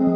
और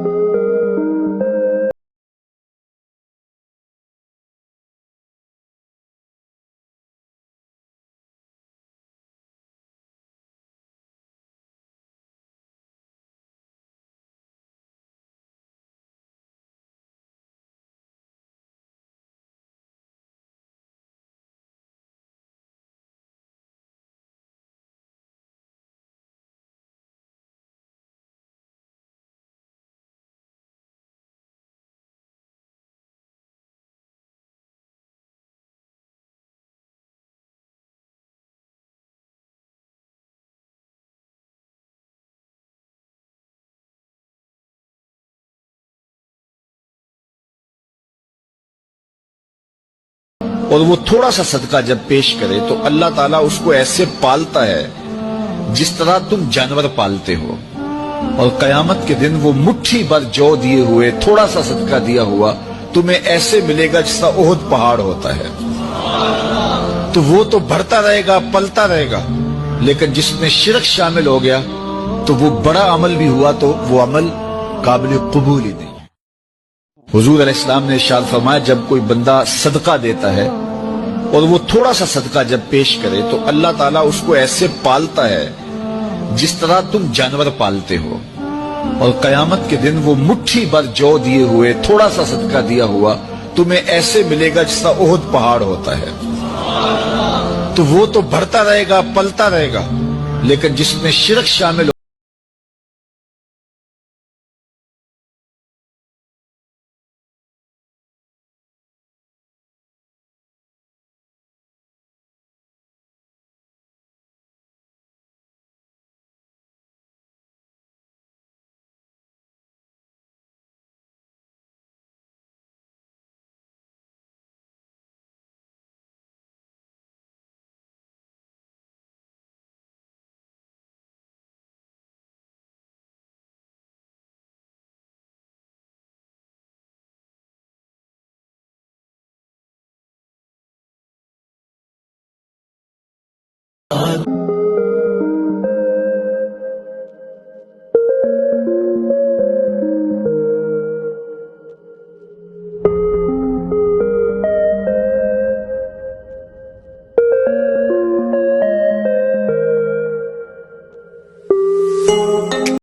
वो थोड़ा सा सदका जब पेश करे तो अल्लाह ताला उसको ऐसे पालता है जिस तरह तुम जानवर पालते हो। और कयामत के दिन वो मुट्ठी भर जौ दिए हुए थोड़ा सा सदका दिया हुआ तुम्हें ऐसे मिलेगा जिसका ओहद पहाड़ होता है। तो वो तो बढ़ता रहेगा, पलता रहेगा, लेकिन जिसमें शिरक शामिल हो गया तो वो बड़ा अमल भी हुआ तो वो अमल काबिल कबूल ही नहीं। हुजूर अलैहिस्सलाम ने इरशाद फरमाया, जब कोई बंदा सदका देता है और वो थोड़ा सा सदका जब पेश करे तो अल्लाह ताला उसको ऐसे पालता है जिस तरह तुम जानवर पालते हो। और कयामत के दिन वो मुट्ठी भर जौ दिए हुए थोड़ा सा सदका दिया हुआ तुम्हें ऐसे मिलेगा जिसका ओहद पहाड़ होता है। तो वो तो बढ़ता रहेगा, पलता रहेगा, लेकिन जिसमें शिरक शामिल हो